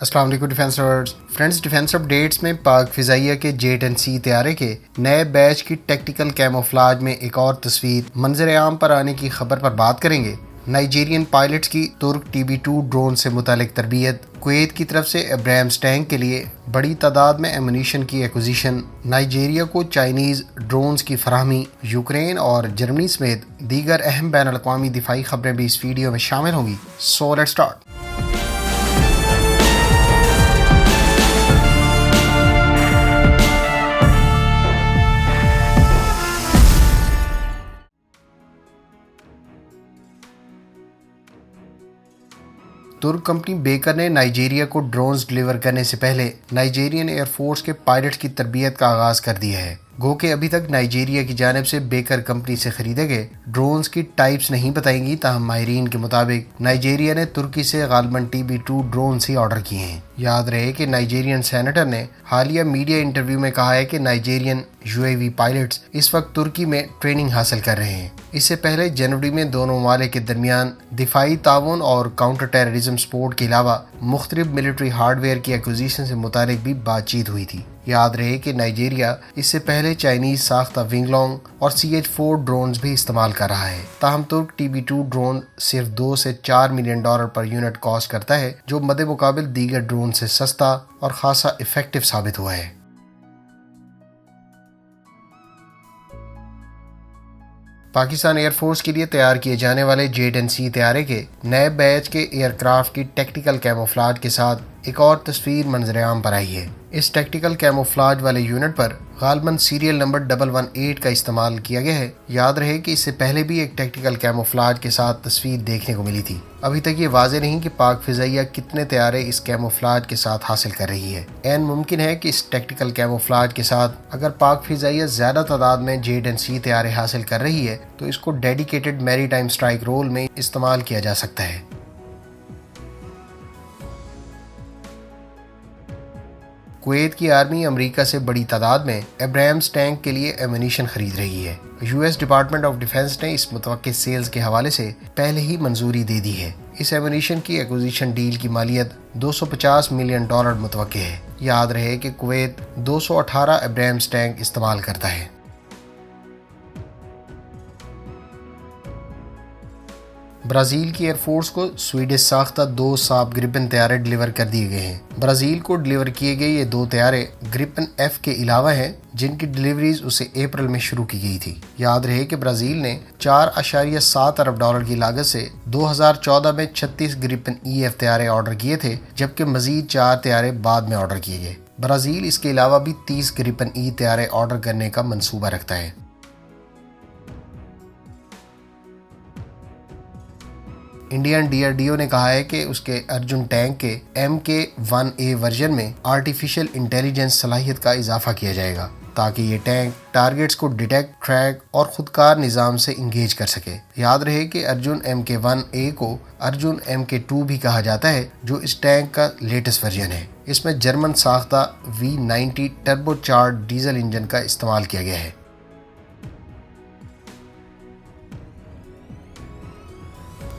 السلام علیکم defence lords friends, defence updates میں پاک فضائیہ کے جیٹ-10C طیارے کے نئے بیچ کی ٹیکٹیکل کیموفلاج میں ایک اور تصویر منظر عام پر آنے کی خبر پر بات کریں گے۔ نائجیرین پائلٹس کی ترک TB2 ڈرون سے متعلق تربیت، کویت کی طرف سے ابراہیمس ٹینک کے لیے بڑی تعداد میں ایمونیشن کی ایکوزیشن، نائجیریا کو چائنیز ڈرونز کی فراہمی، یوکرین اور جرمنی سمیت دیگر اہم بین الاقوامی دفاعی خبریں بھی اس ویڈیو میں شامل ہوں گی۔ So let's start. ترک کمپنی بیکر نے نائجیریا کو ڈرونز ڈیلیور کرنے سے پہلے نائجیرین ایئر فورس کے پائلٹس کی تربیت کا آغاز کر دیا ہے۔ گو کہ ابھی تک نائجیریا کی جانب سے بیکر کمپنی سے خریدے گئے ڈرونز کی ٹائپس نہیں بتائیں گی، تاہم ماہرین کے مطابق نائجیریا نے ترکی سے غالباً TB2 ڈرونز ہی آرڈر کیے ہیں۔ یاد رہے کہ نائجیرین سینیٹر نے حالیہ میڈیا انٹرویو میں کہا ہے کہ نائجیرین UAV پائلٹس اس وقت ترکی میں ٹریننگ حاصل کر رہے ہیں۔ اس سے پہلے جنوری میں دونوں ممالک کے درمیان دفاعی تعاون اور کاؤنٹر ٹیررزم سپورٹ کے علاوہ مختلف ملٹری ہارڈ ویئر کی ایکوزیشن سے متعلق بھی بات چیت ہوئی تھی۔ یاد رہے کہ نائجیریا اس سے پہلے چائنیز ساختہ ونگ لانگ اور CH-4 ڈرونز بھی استعمال کر رہا ہے، تاہم ترک TB2 ڈرون صرف $2 سے $4 ملین پر یونٹ کاسٹ کرتا ہے، جو مد مقابل دیگر ڈرون سے سستا اور خاصا افیکٹو ثابت ہوا ہے۔ پاکستان ایئر فورس کے لیے تیار کیے جانے والے جیٹ-10C طیارے کے نئے بیچ کے ایئر کرافٹ کی ٹیکٹیکل کیموفلاج کے ساتھ ایک اور تصویر منظر عام پر آئی ہے۔ اس ٹیکٹیکل کیموفلاج والے یونٹ پر غالباً سیریل نمبر 118 کا استعمال کیا گیا ہے۔ یاد رہے کہ اس سے پہلے بھی ایک ٹیکٹیکل کیموفلاج کے ساتھ تصویر دیکھنے کو ملی تھی۔ ابھی تک یہ واضح نہیں کہ پاک فضائیہ کتنے طیارے اس کیموفلاج کے ساتھ حاصل کر رہی ہے۔ عین ممکن ہے کہ اس ٹیکٹیکل کیموفلاج کے ساتھ اگر پاک فضائیہ زیادہ تعداد میں جیٹ-10C طیارے حاصل کر رہی ہے تو اس کو ڈیڈیکیٹڈ میری ٹائم اسٹرائک رول میں استعمال کیا جا سکتا ہے۔ کویت کی آرمی امریکہ سے بڑی تعداد میں ابراہیمس ٹینک کے لیے ایمونیشن خرید رہی ہے۔ US ڈپارٹمنٹ آف ڈیفنس نے اس متوقع سیلز کے حوالے سے پہلے ہی منظوری دے دی ہے۔ اس ایمونیشن کی ایکوزیشن ڈیل کی مالیت $250 ملین متوقع ہے۔ یاد رہے کہ کویت 218 ابراہیمس ٹینک استعمال کرتا ہے۔ برازیل کی ایئر فورس کو سویڈش ساختہ 2 ساب گریپن طیارے ڈیلیور کر دیے گئے ہیں۔ برازیل کو ڈیلیور کیے گئے یہ 2 طیارے گریپن F کے علاوہ ہیں، جن کی ڈیلیوریز اسے اپریل میں شروع کی گئی تھی۔ یاد رہے کہ برازیل نے $4.7 ارب کی لاگت سے 2014 میں 36 گریپن EF طیارے آرڈر کیے تھے، جبکہ مزید 4 طیارے بعد میں آرڈر کیے گئے۔ برازیل اس کے علاوہ بھی 30 گریپن E طیارے آرڈر کرنے کا منصوبہ رکھتا ہے۔ انڈین DRDO نے کہا ہے کہ اس کے ارجن ٹینک کے MK-1A ورژن میں آرٹیفیشل انٹیلیجنس صلاحیت کا اضافہ کیا جائے گا، تاکہ یہ ٹینک ٹارگٹس کو ڈیٹیکٹ، ٹریک اور خودکار نظام سے انگیج کر سکے۔ یاد رہے کہ ارجن MK-1A کو ارجن MK-2 بھی کہا جاتا ہے، جو اس ٹینک کا لیٹسٹ ورژن ہے۔ اس میں جرمن ساختہ V90 turbo charge diesel engine کا استعمال کیا گیا ہے۔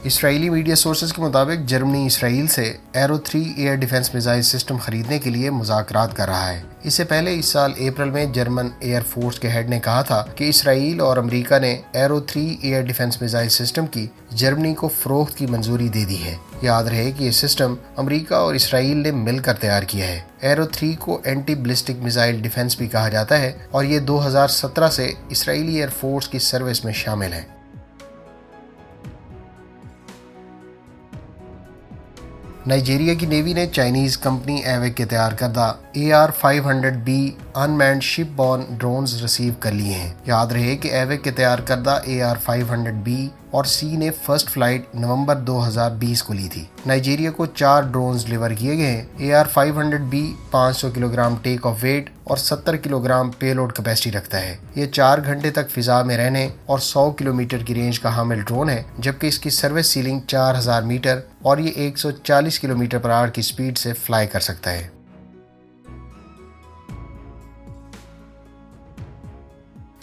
اسرائیلی میڈیا سورسز کے مطابق جرمنی اسرائیل سے arrow 3 air defence missile system خریدنے کے لیے مذاکرات کر رہا ہے۔ اس سے پہلے اس سال اپریل میں جرمن ایئر فورس کے ہیڈ نے کہا تھا کہ اسرائیل اور امریکہ نے arrow 3 air defence missile system کی جرمنی کو فروخت کی منظوری دے دی ہے۔ یاد رہے کہ یہ سسٹم امریکہ اور اسرائیل نے مل کر تیار کیا ہے۔ ایرو 3 کو اینٹی بلسٹک میزائل ڈیفنس بھی کہا جاتا ہے اور یہ 2017 سے اسرائیلی ایئر فورس کی سروس میں شامل ہے۔ نائجیریا کی نیوی نے چائنیز کمپنی ایوک کے تیار کردہ AR-500B ان-مینڈ شپ بورن ڈرونز ریسیو کر لیے ہیں۔ یاد رہے کہ ایوک کے تیار کردہ AR-500B اور C نے فرسٹ فلائٹ نومبر 2020 کو لی تھی۔ نائجیریا کو 4 ڈرونز ڈیلیور کیے گئے ہیں۔ AR-500B 500 kilogram take of wait اور 70 کلوگرام پے لوڈ کیپیسٹی رکھتا ہے۔ یہ 4 گھنٹے تک فضا میں رہنے اور 100 کلومیٹر کی رینج کا حامل ڈرون ہے، جبکہ اس کی سروس سیلنگ 4000 میٹر اور یہ 140 کلومیٹر پر آور کی سپیڈ سے فلائی کر سکتا ہے۔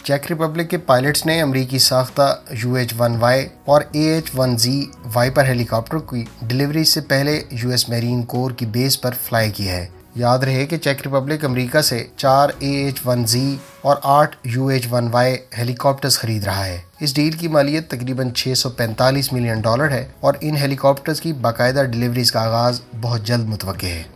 चेक रिपब्लिक के पायलट्स ने अमरीकी साख्ता UH-1Y और AH-1Z वाइपर हेलीकॉप्टर की डिलीवरी से पहले US मेरीन कोर की बेस पर फ्लाई किया है। याद रहे कि चेक रिपब्लिक अमेरिका से 4 AH-1Z और 8 UH-1Y हेलीकॉप्टर्स खरीद रहा है। इस डील की मालियत तकरीबन $645 मिलियन है और इन हेलीकॉप्टर्स की बाकायदा डिलीवरीज का आगाज बहुत जल्द मुतवक्के है।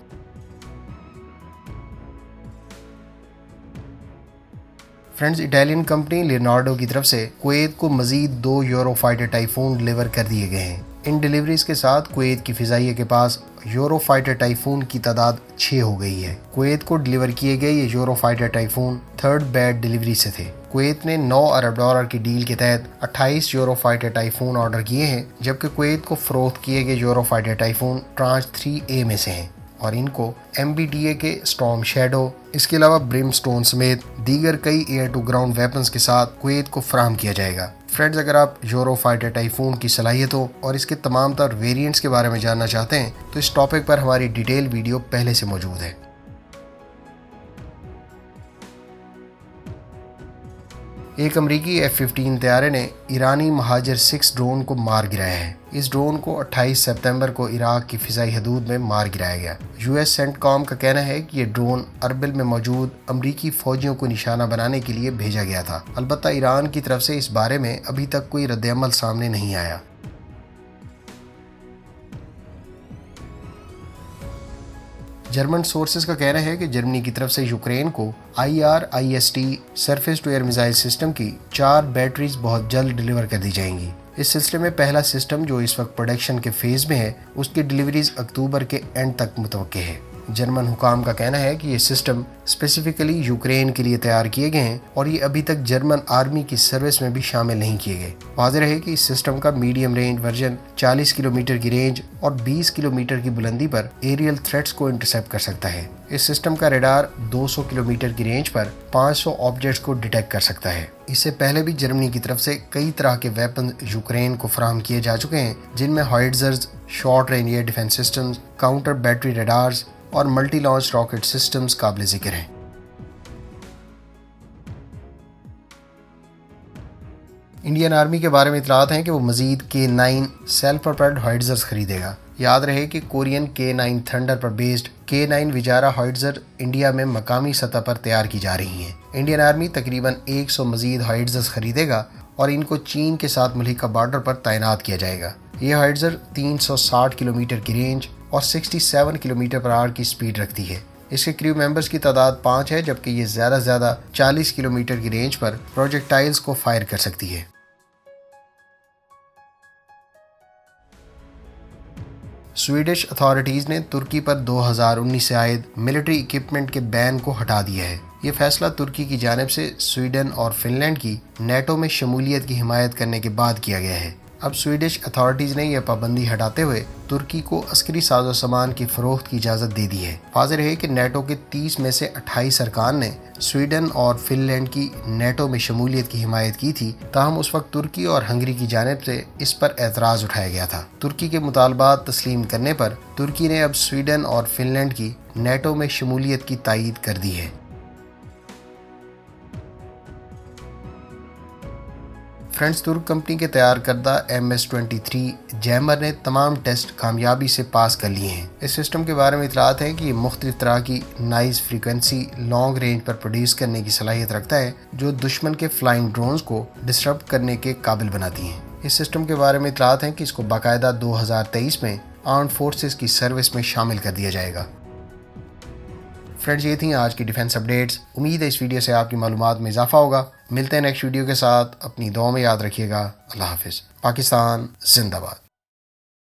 फ्रेंड्स, इटालियन कंपनी लियोनार्डो की तरफ से कुवैत को मजीद 2 यूरोफाइटर टाइफून डिलीवर कर दिए गए हैं। इन डिलीवरीज के साथ कुवैत की फिजाइया के पास यूरोफाइटर टाइफून की तादाद 6 हो गई है। कुवैत को डिलीवर किए गए ये Eurofighter typhoon third batch delivery से थे। कुवैत ने $9 अरब की डील के तहत 28 यूरोफाइटर टाइफून ऑर्डर किए हैं, जबकि कुवैत को फरोख्त किए गए यूरोफाइटर टाइफून ट्रांच 3A में से हैं और इनको MBDA के स्टॉर्म शैडो, इसके अलावा ब्रिमस्टोन समेत दीगर कई एयर टू ग्राउंड वेपन्स के साथ कुवैत को फराहम किया जाएगा। फ्रेंड्स, अगर आप यूरोफाइटर टाइफून की सलाहियतों और इसके तमाम तर वेरिएंट्स के बारे में जानना चाहते हैं तो इस टॉपिक पर हमारी डिटेल वीडियो पहले से मौजूद है। एक अमरीकी F-15 तैयारे ने ईरानी महाजर 6 ड्रोन को मार गिराया है। इस ड्रोन को 28 सितंबर को इराक की फिजाई हदूद में मार गिराया गया। US सेंटकॉम का कहना है कि ये ड्रोन अरबिल में मौजूद अमरीकी फौजियों को निशाना बनाने के लिए भेजा गया था। अलबत्ता ईरान की तरफ से इस बारे में अभी तक कोई रद्द-ए-अमल सामने नहीं आया। जर्मन सोर्सेज का कहना है कि जर्मनी की तरफ से यूक्रेन को IRIS-T surface to air missile system की 4 बैटरीज बहुत जल्द डिलीवर कर दी जाएंगी। इस सिलसिले में पहला सिस्टम जो इस वक्त प्रोडक्शन के फेज में है उसकी डिलीवरीज अक्टूबर के एंड तक मुतवक्के है। जर्मन हुकाम का कहना है कि ये सिस्टम स्पेसिफिकली यूक्रेन के लिए तैयार किए गए हैं और ये अभी तक जर्मन आर्मी की सर्विस में भी शामिल नहीं किए गए। वाज़ेह है कि इस सिस्टम का मीडियम रेंज वर्जन 40 किलोमीटर की रेंज और 20 किलोमीटर की बुलंदी पर एरियल थ्रेट्स को इंटरसेप्ट कर सकता है। इस सिस्टम का रेडार 200 किलोमीटर की रेंज पर 500 ऑब्जेक्ट्स को डिटेक्ट कर सकता है। इससे पहले भी जर्मनी की तरफ से कई तरह के वेपन यूक्रेन को फराहम किए जा चुके हैं, जिनमें howitzers, short range air defence systems, counter battery radars और मल्टी लॉन्च रॉकेट सिस्टम्स काबिल जिक्र हैं। इंडियन आर्मी के बारे में इतलात हैं कि वो मजीद K9 सेल्फ प्रोपेल्ड हॉइट्जर्स खरीदेगा। याद रहे कि कोरियन K9 थंडर पर बेस्ड K9 विजारा हॉइट्जर इंडिया में मकामी सतह पर तैयार की जा रही हैं। इंडियन आर्मी तकरीबन 100 मजीद हॉइट्जर्स खरीदेगा और इनको चीन के साथ मुल्हिका बॉर्डर पर तैनात किया जाएगा। ये हॉइट्जर 360 किलोमीटर की रेंज और 67 किलोमीटर पर आवर की स्पीड रखती है। इसके क्रू मेंबर्स की तादाद 5 है, जबकि ये ज़्यादा 40 किलोमीटर की रेंज पर प्रोजेक्टाइल्स को फायर कर सकती है। स्वीडिश अथॉरिटीज़ ने तुर्की पर 2019 से आयद मिलिट्री इक्विपमेंट के बैन को हटा दिया है। ये फैसला तुर्की की जानिब से स्वीडन और फिनलैंड की नेटो में शमूलियत की हिमायत करने के बाद किया गया है। अब स्वीडिश अथॉरिटीज़ ने यह पाबंदी हटाते हुए तुर्की को अस्करी साजो सामान की फरोख्त की इजाज़त दे दी है। वाज़ेह है कि नेटो के 30 में से 28 अरकान ने स्वीडन और फिनलैंड की नेटो में शमूलियत की हिमायत की थी, ताहम उस वक्त तुर्की और हंगरी की जानिब से इस पर एतराज़ उठाया गया था। तुर्की के मुतालबात तस्लीम करने पर तुर्की ने अब स्वीडन और फिनलैंड की नेटो में शमूलियत की तायीद कर दी है। फ्रेंड्स, तुर्क कंपनी के तैयार करदा MS-23 जैमर ने तमाम टेस्ट कामयाबी से पास कर लिए हैं। इस सिस्टम के बारे में इतलात है कि ये मुख्तलिफ तरह की नाइस फ्रीक्वेंसी लॉन्ग रेंज पर प्रोड्यूस करने की सलाहियत रखता है, जो दुश्मन के फ्लाइंग ड्रोन्स को डिसरप्ट करने के काबिल बनाती हैं। इस सिस्टम के बारे में इतलात है कि इसको बाकायदा 2023 में आर्म्ड फोर्सेस की सर्विस में शामिल कर दिया जाएगा। फ्रेंड्स, ये थी आज की डिफेंस अपडेट्स। उम्मीद है इस वीडियो से आपकी मालूमात में इजाफा होगा। मिलते हैं नेक्स्ट वीडियो के साथ। अपनी दुआ में याद रखिएगा। अल्लाह हाफिज़। पाकिस्तान जिंदाबाद।